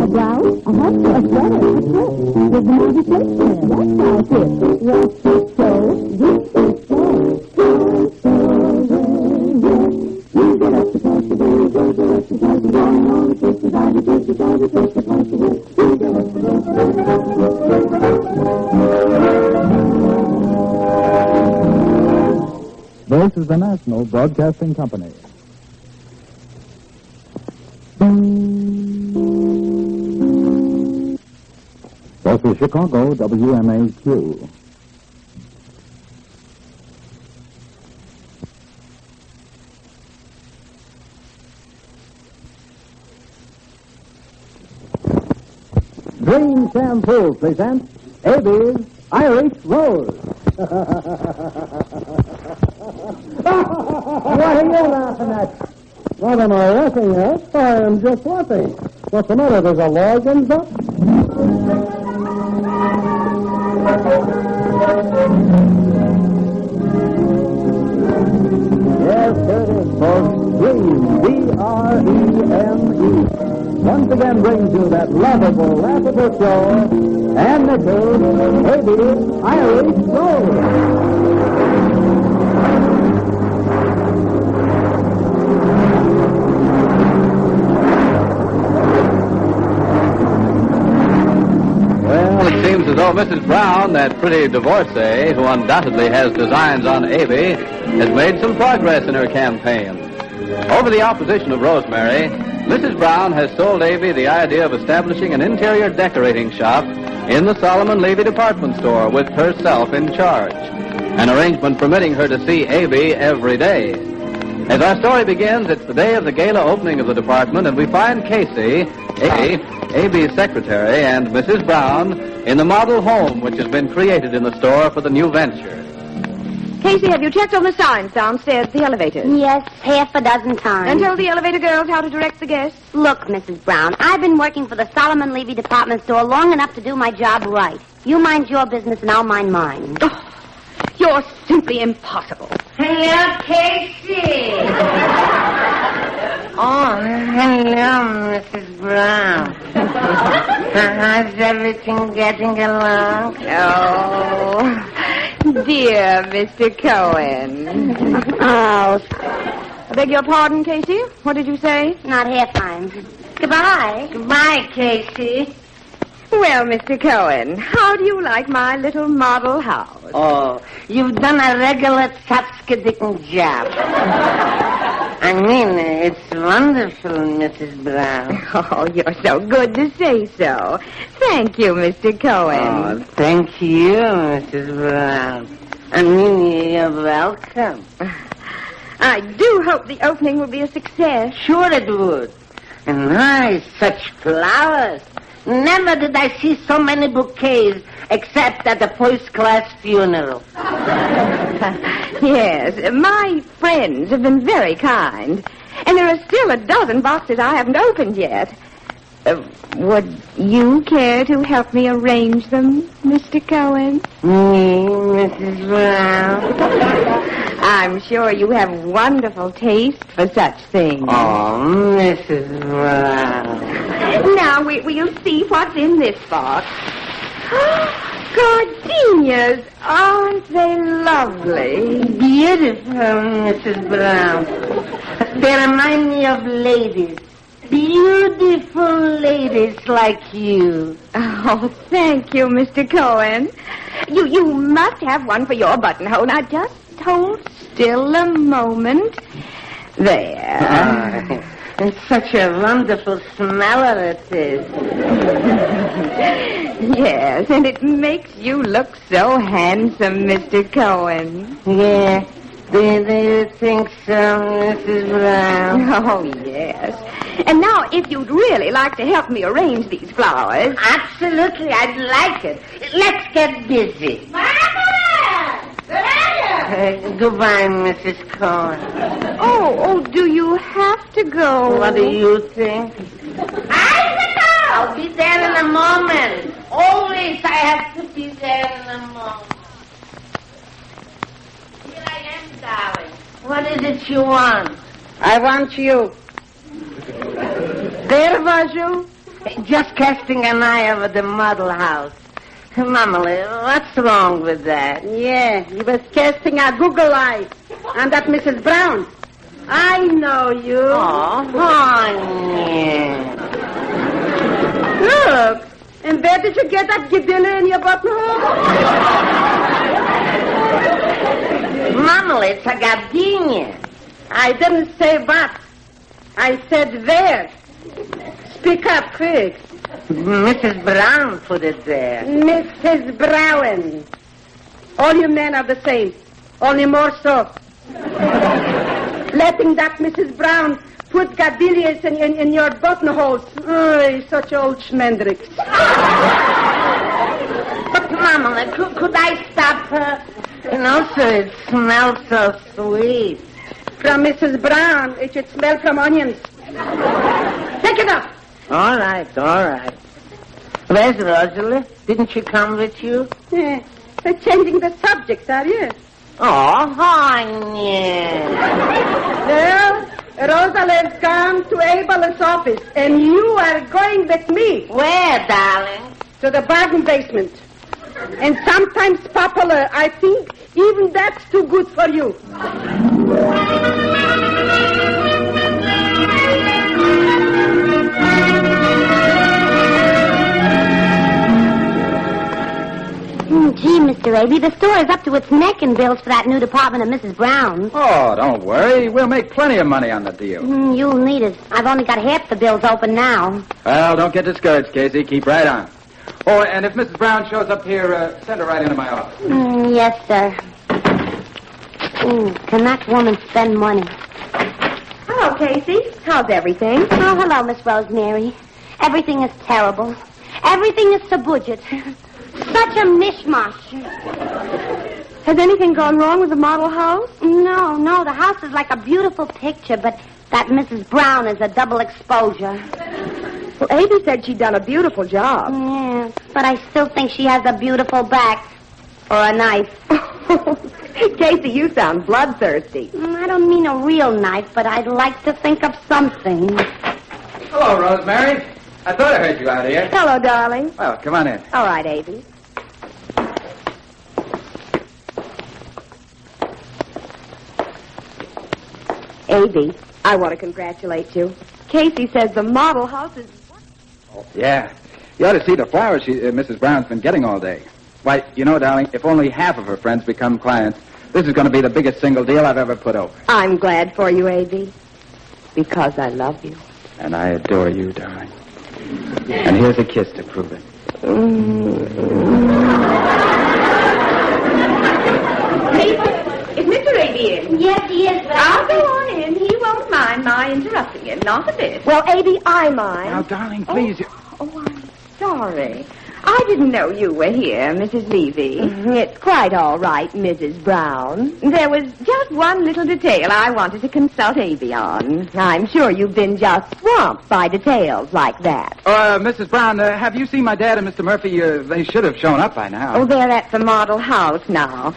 A blouse, a hat, a sweater, a coat. There's an empty shirt there. That's how it is. Watch the show. This is so. You get up to touch the baby, go to touch the touch the going on the kiss the daddy, kiss the daddy, kiss the touch the you get up to touch the This is the National Broadcasting Company. This is Chicago, WMAQ. Green Shampoo presents Abies Irish Rose. What are you laughing at? What am I laughing at? I am just laughing. What's the matter? There's a log in up? Yes, it is, folks. Green, B-R-E-N-E. Once again brings you that lovable, laughable show, and this is Abies Irish Rose. Well, it seems as though Mrs. Brown, that pretty divorcee, who undoubtedly has designs on Abie, has made some progress in her campaign. Over the opposition of Rosemary, Mrs. Brown has sold Abie the idea of establishing an interior decorating shop in the Solomon Levy department store with herself in charge, an arrangement permitting her to see Abie every day. As our story begins, it's the day of the gala opening of the department, and we find Casey, Abie's secretary, and Mrs. Brown in the model home which has been created in the store for the new venture. Casey, have you checked on the signs downstairs at the elevators? Yes, half a dozen times. And told the elevator girls how to direct the guests? Look, Mrs. Brown, I've been working for the Solomon Levy department store long enough to do my job right. You mind your business and I'll mind mine. Oh, you're simply impossible. Hello, Casey. Oh, hello, Mrs. Brown. How's everything getting along? Oh, dear Mr. Cohen. Oh, I beg your pardon, Casey? What did you say? not half time. Goodbye. Goodbye, Casey. Well, Mr. Cohen, how do you like my little model house? Oh, you've done a regular topskidicking job. I mean, it's wonderful, Mrs. Brown. Oh, you're so good to say so. Thank you, Mr. Cohen. Oh, thank you, Mrs. Brown. I mean, you're welcome. I do hope the opening will be a success. Sure it would. And nice, such flowers. Never did I see so many bouquets except at the first-class funeral. Yes, my friends have been very kind. And there are still a dozen boxes I haven't opened yet. Would you care to help me arrange them, Mr. Cohen? Me, Mrs. Brown? I'm sure you have wonderful taste for such things. Oh, Mrs. Brown. Now, we'll see what's in this box. Gardenias, aren't they lovely? Beautiful, Mrs. Brown. They remind me of ladies. Beautiful ladies like you. Oh, thank you, Mr. Cohen. You must have one for your buttonhole. Now, just hold still a moment. There. And such a wonderful smeller it is. Yes, and it makes you look so handsome, Mr. Cohen. Yeah. Do you think so, Mrs. Brown? Oh, yes. And now, if you'd really like to help me arrange these flowers... Absolutely, I'd like it. Let's get busy. Goodbye, Mrs. Cohen. Oh, do you have to go? What do you think? I'll be there in a moment. Always I have to be there in a moment. Here I am, darling. What is it you want? I want you. There was you. Just casting an eye over the model house. Mamily, what's wrong with that? Yeah, he was casting a Google eye on that Mrs. Brown. I know you. Oh, honey. Look, and where did you get that gidilla in your buttonhole? Mamily, it's a gardenia. I didn't say what. I said where. Speak up, quick. Mrs. Brown put it there. Mrs. Brown. All you men are the same, only more so. Letting that Mrs. Brown put gadillas in your buttonholes. Oh, such old schmendricks. But, Mamily, could I stop her? You know, so it smells so sweet. From Mrs. Brown, it should smell from onions. Take it up. All right. Where's Rosalie? Didn't she come with you? Yeah. They're changing the subject, are you? Oh, honey. Well, Rosalie's gone to Abel's office, and you are going with me. Where, darling? To the bargain basement. And sometimes, Papa, I think even that's too good for you. Gee, Mr. Abie, the store is up to its neck in bills for that new department of Mrs. Brown's. Oh, don't worry. We'll make plenty of money on the deal. You'll need it. I've only got half the bills open now. Well, don't get discouraged, Casey. Keep right on. Oh, and if Mrs. Brown shows up here, send her right into my office. Yes, sir. Can that woman spend money? Hello, Casey. How's everything? Oh, hello, Miss Rosemary. Everything is terrible. Everything is to budget. Such a mishmash. Has anything gone wrong with the model house? No. The house is like a beautiful picture, but that Mrs. Brown is a double exposure. Well, Abie said she'd done a beautiful job. Yeah, but I still think she has a beautiful back. Or a knife. Casey, you sound bloodthirsty. I don't mean a real knife, but I'd like to think of something. Hello, Rosemary. I thought I heard you out here. Hello, darling. Well, come on in. All right, Abie. Abie, I want to congratulate you. Casey says the model house is... Oh, yeah. You ought to see the flowers Mrs. Brown's been getting all day. Why, you know, darling, if only half of her friends become clients, this is going to be the biggest single deal I've ever put over. I'm glad for you, Abie, because I love you. And I adore you, darling. And here's a kiss to prove it. Is Mr. Abie in? Yes, he is. I'll go on in. He won't mind my interrupting him, not a bit. Well, Abie, I mind. Now, darling, please. Oh, I'm sorry. I didn't know you were here, Mrs. Levy. It's quite all right, Mrs. Brown. There was just one little detail I wanted to consult Abie on. I'm sure you've been just swamped by details like that. Mrs. Brown, have you seen my dad and Mr. Murphy? They should have shown up by now. Oh, they're at the model house now.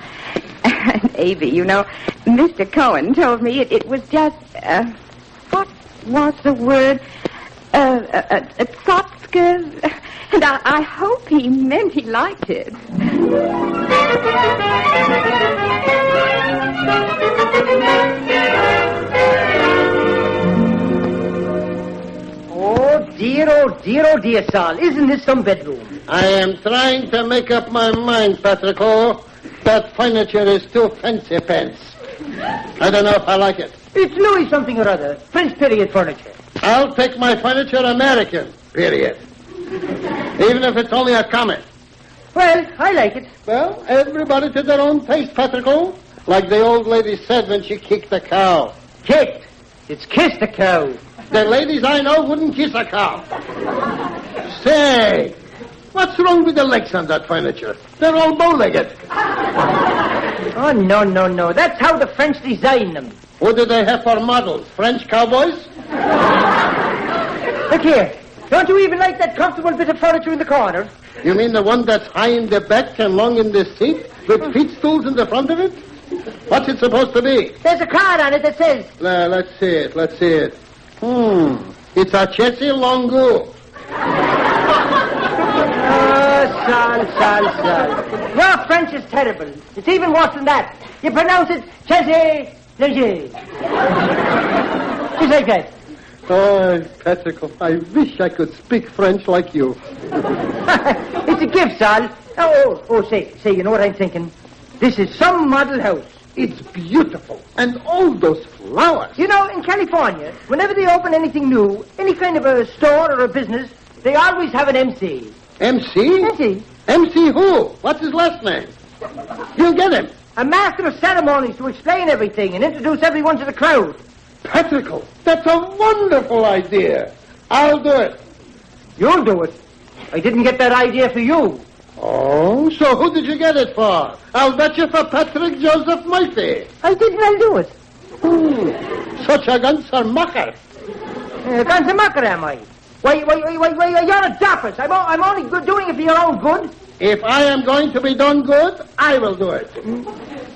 Abie, you know, Mr. Cohen told me it was just, what was the word? Tsotska. And I hope he meant he liked it. Oh, dear, Sal. Isn't this some bedroom? I am trying to make up my mind, Patrico. That furniture is too fancy pants. I don't know if I like it. It's Louis something or other. French period furniture. I'll take my furniture American, period. Even if it's only a comet. Well, I like it. Well, everybody to their own taste, Patrico. Like the old lady said when she kicked a cow. Kicked. It's kissed a cow. The ladies I know wouldn't kiss a cow. Say, what's wrong with the legs on that furniture? They're all bow-legged. Oh, no. That's how the French design them. Who do they have for models? French cowboys? Look here. Don't you even like that comfortable bit of furniture in the corner? You mean the one that's high in the back and long in the seat with footstools in the front of it? What's it supposed to be? There's a card on it that says... Let's see it. It's a Chessie Longo. Sal. Your French is terrible. It's even worse than that. You pronounce it Chese, Leger. Just like that. Oh, Patrick, I wish I could speak French like you. It's a gift, Sal. Say, you know what I'm thinking? This is some model house. It's beautiful. And all those flowers. You know, in California, whenever they open anything new, any kind of a store or a business, they always have an MC. MC? MC. MC who? What's his last name? You'll get him. A master of ceremonies to explain everything and introduce everyone to the crowd. Patrick, that's a wonderful idea. I'll do it. You'll do it. I didn't get that idea for you. Oh, so who did you get it for? I'll bet you for Patrick Joseph Murphy. I did well do it. Such a ganzer macher. Ganzer macher am I? Why, you're a dappers. I'm only doing it for your own good. If I am going to be done good, I will do it.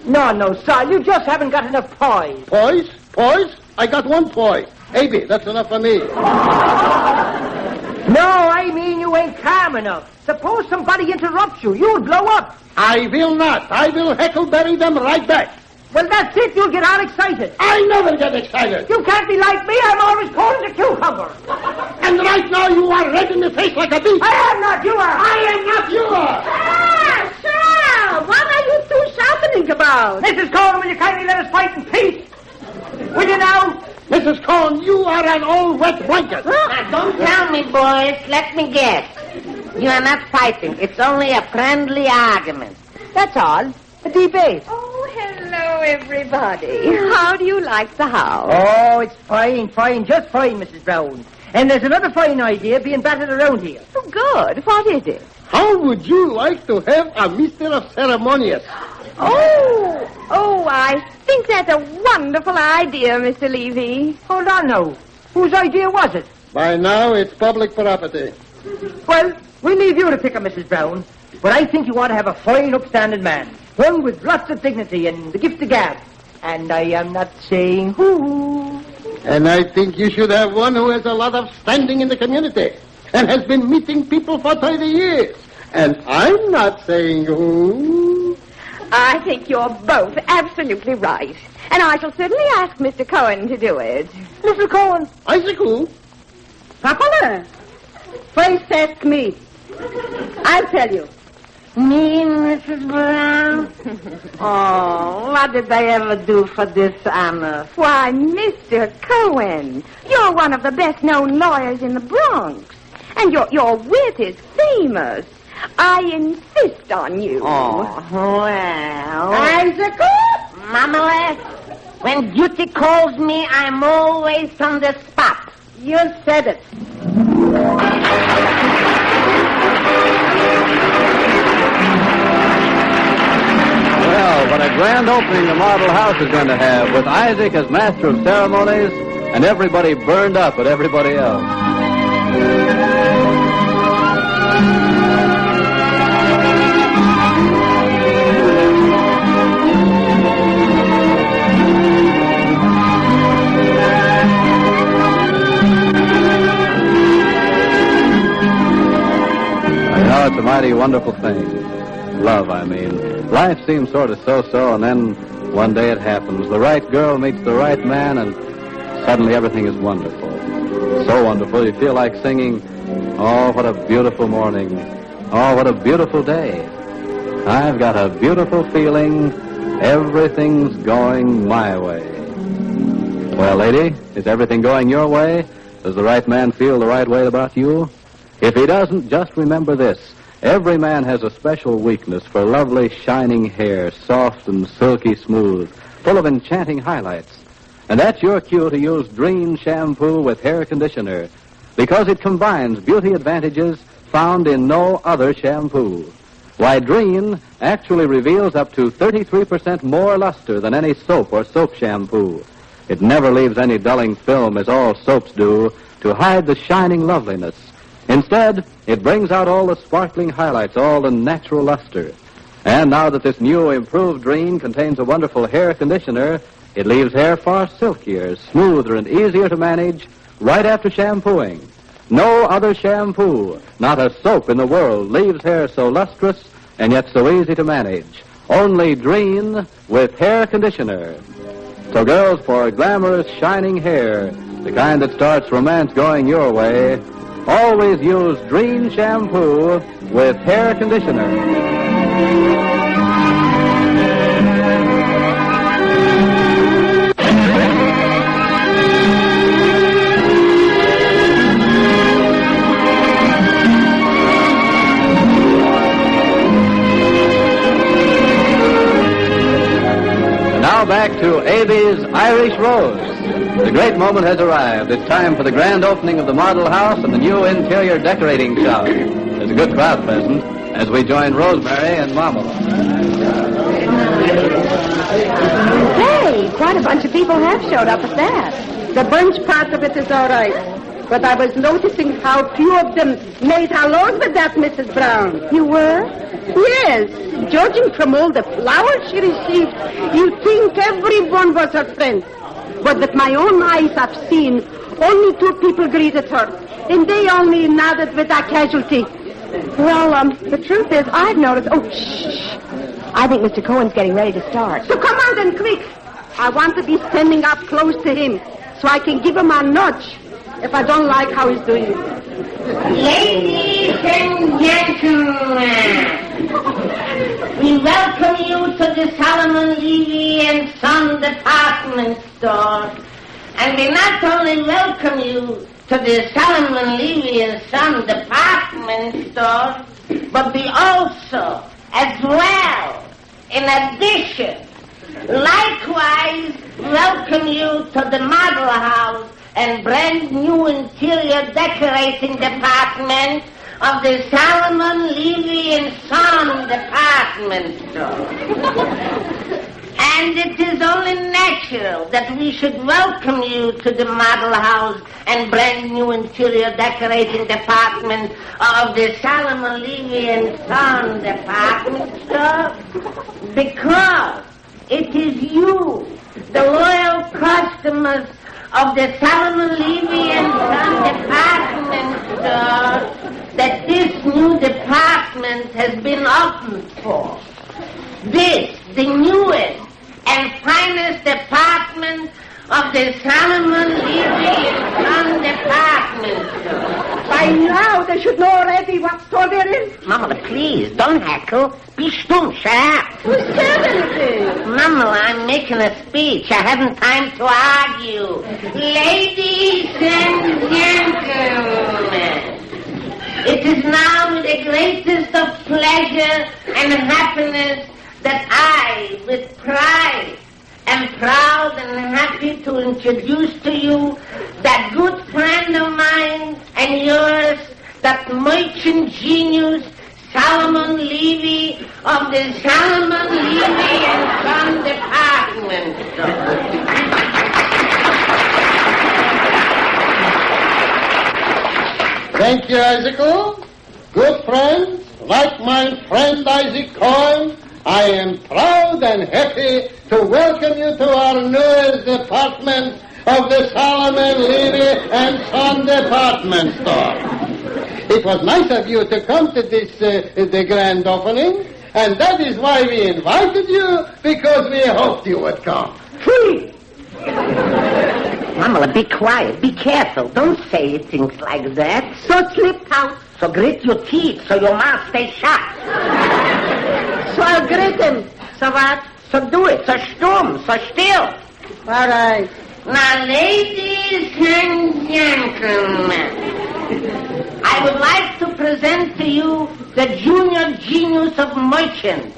No, Sal, you just haven't got enough poise. Poise? Poise? I got one poi. Abie, that's enough for me. No, I mean you ain't calm enough. Suppose somebody interrupts you. You'll blow up. I will not. I will heckleberry them right back. Well, that's it. You'll get all excited. I never get excited. You can't be like me. I'm always cold as a cucumber. And right now you are red in the face like a beast. I am not. You are. I am not you are. Sal, what are you two shouting about? Mrs. Cohen, will you kindly let us fight in peace? Will you now? Mrs. Cohen, you are an old wet blanket. Now, don't tell me, boys. Let me guess. You are not fighting. It's only a friendly argument. That's all. A debate. Oh, hello, everybody. How do you like the house? Oh, it's fine, just fine, Mrs. Brown. And there's another fine idea being batted around here. Oh, good. What is it? How would you like to have a Mister of Ceremonious? Oh, I think that's a wonderful idea, Mr. Levy. Hold on now. Whose idea was it? By now, it's public property. Well, we leave you to pick up, Mrs. Brown. But I think you ought to have a fine, upstanding man. One with lots of dignity and the gift of gab. And I am not saying who. And I think you should have one who has a lot of standing in the community and has been meeting people for 30 years. And I'm not saying who. I think you're both absolutely right. And I shall certainly ask Mr. Cohen to do it. Mr. Cohen. Isaac who? Papa, first ask me. I'll tell you. Me, Mrs. Brown? Oh, what did I ever do for this honor? Why, Mr. Cohen, you're one of the best-known lawyers in the Bronx. And your wit is famous. I insist on you. Oh, well. Isaac, Mama, when duty calls me, I'm always on the spot. you said it. Well, what a grand opening the model house is going to have, with Isaac as master of ceremonies and everybody burned up at everybody else. I know it's a mighty wonderful thing. Love, I mean. Life seems sort of so-so, and then one day it happens. The right girl meets the right man, and suddenly everything is wonderful. So wonderful, you feel like singing, "Oh, what a beautiful morning. Oh, what a beautiful day. I've got a beautiful feeling. Everything's going my way." Well, lady, is everything going your way? Does the right man feel the right way about you? If he doesn't, just remember this. Every man has a special weakness for lovely, shining hair, soft and silky smooth, full of enchanting highlights. And that's your cue to use Dreen shampoo with hair conditioner, because it combines beauty advantages found in no other shampoo. Why, Dreen actually reveals up to 33% more luster than any soap or soap shampoo. It never leaves any dulling film, as all soaps do, to hide the shining loveliness. Instead, it brings out all the sparkling highlights, all the natural luster. And now that this new improved Dreen contains a wonderful hair conditioner, it leaves hair far silkier, smoother, and easier to manage right after shampooing. No other shampoo, not a soap in the world leaves hair so lustrous and yet so easy to manage. Only Dreen with hair conditioner. So girls, for glamorous, shining hair, the kind that starts romance going your way, always use Dreen shampoo with hair conditioner. Now back to Abies Irish Rose. The great moment has arrived. It's time for the grand opening of the model house and the new interior decorating shop. There's a good crowd present as we join Rosemary and Mama. Hey, quite a bunch of people have showed up at that. The bunch part of it is all right. But I was noticing how few of them made hellos with that Mrs. Brown. You were? Yes. Judging from all the flowers she received, you'd think everyone was her friend. But with my own eyes, I've seen only 2 people greeted her. And they only nodded with a casualty. Well, the truth is, I've noticed... Oh, shh. I think Mr. Cohen's getting ready to start. So come on then, quick. I want to be standing up close to him so I can give him a nudge if I don't like how he's doing it. Ladies and gentlemen, we welcome you to the Solomon Levy and Son department store. And we not only welcome you to the Solomon Levy and Son department store, but we also, as well, in addition, likewise welcome you to the model house and brand new interior decorating department of the Solomon Levy and Son department store. And it is only natural that we should welcome you to the model house and brand new interior decorating department of the Solomon Levy and Son department store, because it is you, the loyal customers of the Solomon Levy and Son department store, that this new department has been opened for. This, the newest and finest department of the Solomon Levy and Son department store. By now, they should know already what store they're in. Mama, please, don't heckle. Be stum, shut up. Who said anything? Mama, I'm making a speech. I haven't time to argue. Ladies and gentlemen, it is now with the greatest of pleasure and happiness that I, with pride, am proud and happy to introduce to you that good friend of mine and yours, that merchant genius, Solomon Levy of the Solomon Levy and Son department store. Thank you, Isaac. Good friends, like my friend Isaac Cohen, I am proud and happy to welcome you to our newest department of the Solomon Levy and Son department store. It was nice of you to come to this the grand opening, and that is why we invited you, because we hoped you would come. Free! Mama, be quiet. Be careful. Don't say things like that. So slip out. So grit your teeth so your mouth stays shut. So I'll greet him. So what? So do it. So stum. So still. All right. Now, ladies and gentlemen, I would like to present to you the junior genius of merchants,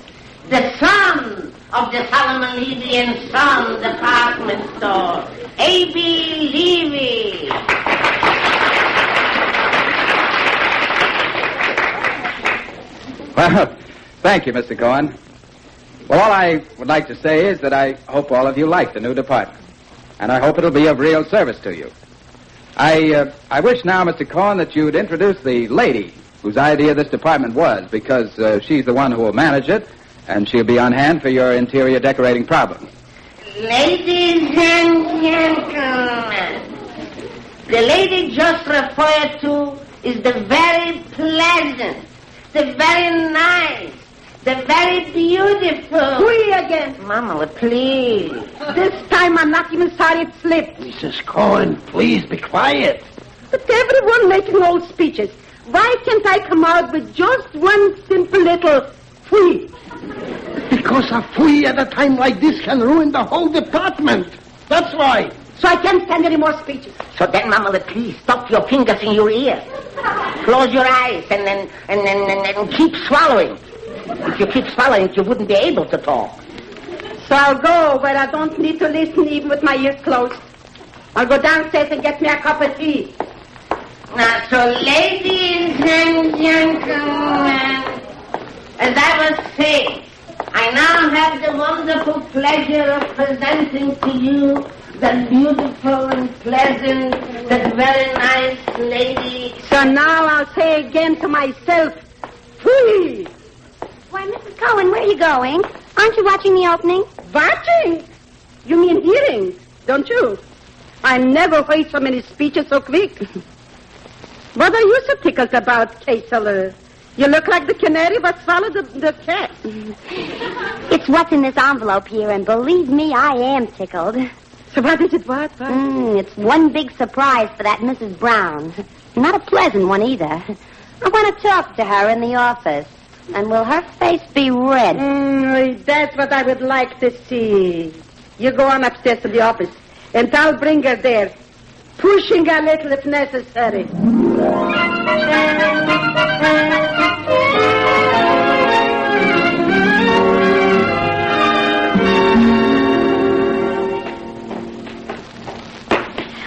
the son of the Solomon Levy and Son department store, Abies Levy. Well, thank you, Mr. Cohen. Well, all I would like to say is that I hope all of you like the new department, and I hope it'll be of real service to you. I wish now, Mr. Cohen, that you'd introduce the lady whose idea this department was, because she's the one who will manage it, and she'll be on hand for your interior decorating problems. Ladies and gentlemen, the lady just referred to pleasant, the very nice, the very beautiful. Fui again. Mama, please. This time I'm not even sorry it slipped. Mrs. Cohen, please be quiet. But everyone making old speeches. Why can't I come out with just one simple little fui? Because a fui at a time like this can ruin the whole department. That's why. So I can't stand any more speeches. So then, Mama, please stop your fingers in your ear. Close your eyes and keep swallowing. If you keep swallowing, you wouldn't be able to talk. So I'll go where I don't need to listen even with my ears closed. I'll go downstairs and get me a cup of tea. Now, so ladies and gentlemen, as I was saying, I now have the wonderful pleasure of presenting to you the beautiful and pleasant, the very nice lady. So now I'll say again to myself, fui! Why, Mrs. Cohen, where are you going? Aren't you watching the opening? Watching? You mean hearing, don't you? I never heard so many speeches so quick. What are you so tickled about, Casella? You look like the canary what swallowed the cat. It's what's in this envelope here, and believe me, I am tickled. So what is it, what? It's one big surprise for that Mrs. Brown. Not a pleasant one, either. I want to talk to her in the office. And will her face be red? That's what I would like to see. You go on upstairs to the office, and I'll bring her there, pushing a little if necessary.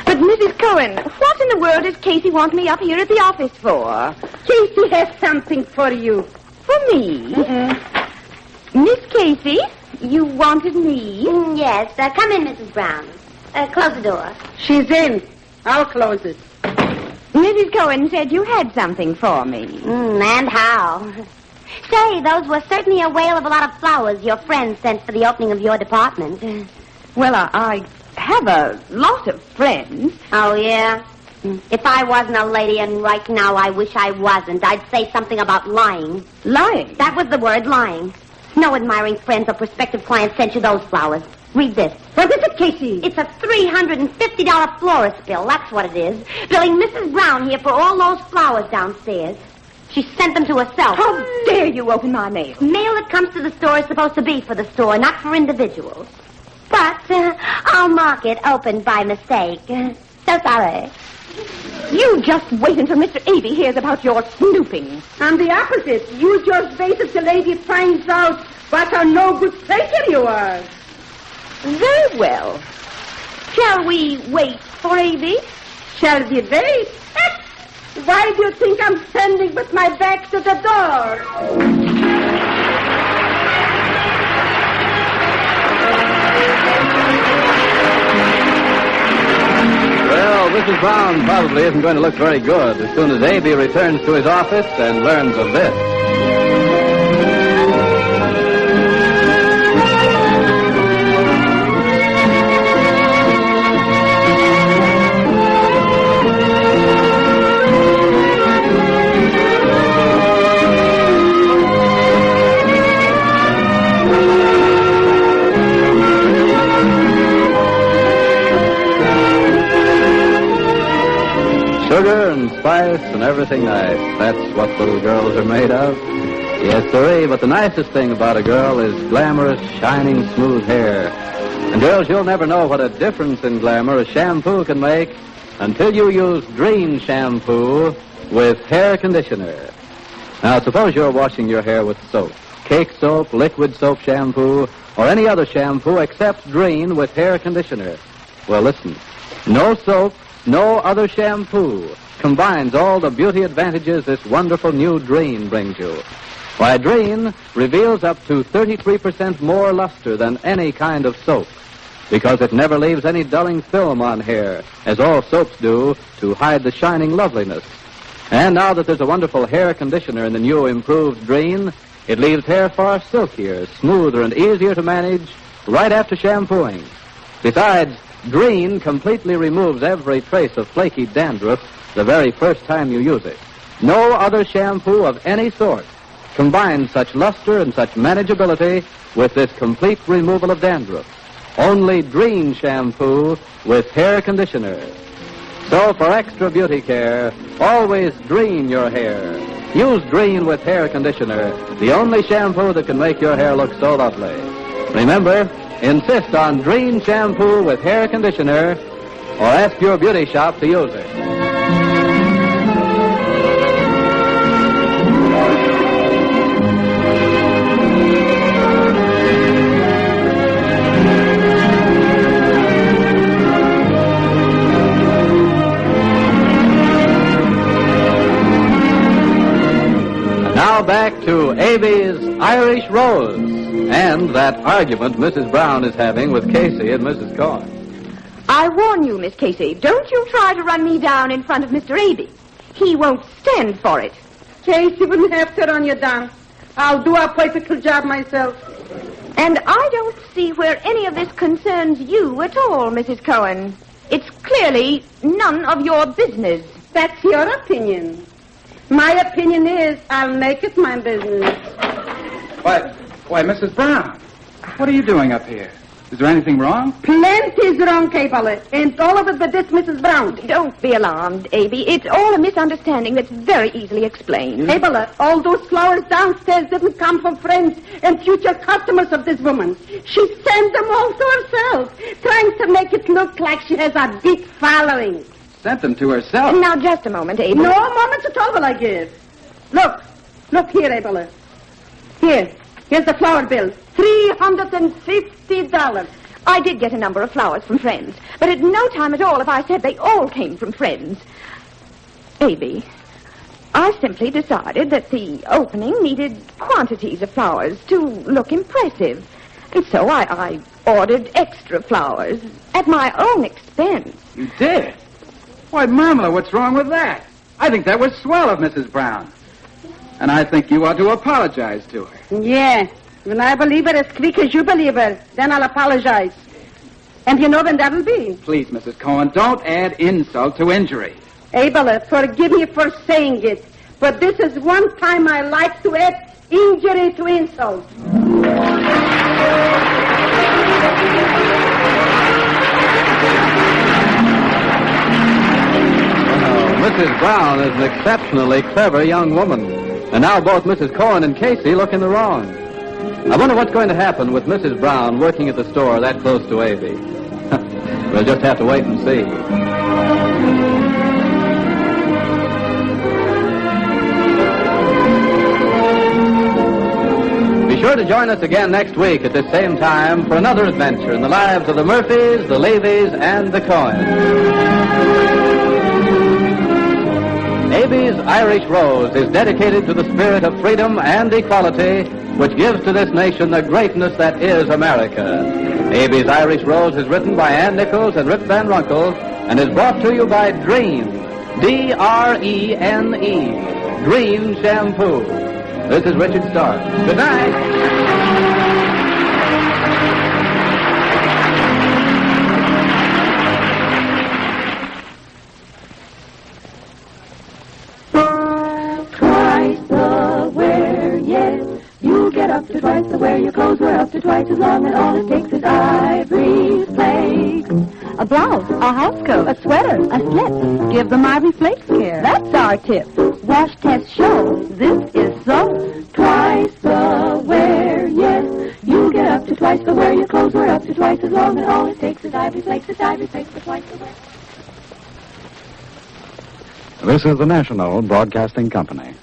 But, Mrs. Cohen, what in the world does Casey want me up here at the office for? Casey has something for you. For me? Miss Casey, you wanted me? Yes. Come in, Mrs. Brown. Close the door. She's in. I'll close it. Mrs. Cohen said you had something for me. And how? Say, those were certainly a whale of a lot of flowers your friends sent for the opening of your department. Well, I have a lot of friends. Oh, yeah? If I wasn't a lady, and right now I wish I wasn't, I'd say something about lying. Lying? That was the word, lying. No admiring friends or prospective clients sent you those flowers. Read this. What is it, Casey? It's a $350 florist bill, that's what it is. Billing Mrs. Brown here for all those flowers downstairs. She sent them to herself. How dare you open my mail? Mail that comes to the store is supposed to be for the store, not for individuals. But I'll mark it opened by mistake. So sorry. You just wait until Mr. Abies hears about your snooping. And the opposite. You just wait until the lady finds out what a no-good faker you are. Very well. Shall we wait for Abies? Shall we wait? Why do you think I'm standing with my back to the door? Well, Mrs. Brown probably isn't going to look very good as soon as Abies returns to his office and learns of this. Sugar and spice and everything nice. That's what little girls are made of. Yes, sirree, but the nicest thing about a girl is glamorous, shining, smooth hair. And girls, you'll never know what a difference in glamour a shampoo can make until you use Dreen shampoo with hair conditioner. Now, suppose you're washing your hair with soap. Cake soap, liquid soap shampoo, or any other shampoo except Dreen with hair conditioner. Well, listen. No soap, no other shampoo combines all the beauty advantages this wonderful new Dreen brings you. Why, Dreen reveals up to 33% more luster than any kind of soap because it never leaves any dulling film on hair, as all soaps do, to hide the shining loveliness. And now that there's a wonderful hair conditioner in the new improved Dreen, it leaves hair far silkier, smoother, and easier to manage right after shampooing. Besides, Dreen completely removes every trace of flaky dandruff the very first time you use it. No other shampoo of any sort combines such luster and such manageability with this complete removal of dandruff. Only Dreen shampoo with hair conditioner. So for extra beauty care, always Dreen your hair. Use Dreen with hair conditioner, the only shampoo that can make your hair look so lovely. Remember, insist on Dreen shampoo with hair conditioner, or ask your beauty shop to use it. Now back to Abies' Irish Rose and that argument Mrs. Brown is having with Casey and Mrs. Cohen. I warn you, Miss Casey, don't you try to run me down in front of Mr. Abies. He won't stand for it. Casey wouldn't have to run you down. I'll do a perfect job myself. And I don't see where any of this concerns you at all, Mrs. Cohen. It's clearly none of your business. That's your opinion. My opinion is I'll make it my business. Why, Mrs. Brown, what are you doing up here? Is there anything wrong? Plenty's wrong, Cable, and all of it but this Mrs. Brown. Don't be alarmed, Abie. It's all a misunderstanding that's very easily explained. Cable, all those flowers downstairs didn't come from friends and future customers of this woman. She sent them all to herself, trying to make it look like she has a big following. Sent them to herself? Now, just a moment, Abie. No moments at all will I give. Look here, Abel. Here's the flower bill. $350. I did get a number of flowers from friends, but at no time at all have I said they all came from friends. Abie, I simply decided that the opening needed quantities of flowers to look impressive. And so I ordered extra flowers at my own expense. You did? Why, Marmala, what's wrong with that? I think that was swell of Mrs. Brown. And I think you ought to apologize to her. Yeah. When I believe her as quick as you believe her, then I'll apologize. And you know when that'll be? Please, Mrs. Cohen, don't add insult to injury. Abel, forgive me for saying it, but this is one time I like to add injury to insult. Mrs. Brown is an exceptionally clever young woman. And now both Mrs. Cohen and Casey look in the wrong. I wonder what's going to happen with Mrs. Brown working at the store that close to Abie. We'll just have to wait and see. Be sure to join us again next week at this same time for another adventure in the lives of the Murphys, the Levys, and the Cohens. Abies' Irish Rose is dedicated to the spirit of freedom and equality, which gives to this nation the greatness that is America. Abies' Irish Rose is written by Ann Nichols and Rip Van Runkle and is brought to you by Dreen, D-R-E-N-E, Dreen Shampoo. This is Richard Stark. Good night. Up to twice the wear, your clothes were up to twice as long, and all it takes is Ivory Flakes. A blouse, a house coat, a sweater, a slip. Give them Ivory Flakes care. That's our tip. Wash test shows this is so. Twice the wear, yes. You get up to twice the wear, your clothes were up to twice as long, and all it takes is Ivory Flakes. It's Ivory Flakes for twice the wear. This is the National Broadcasting Company.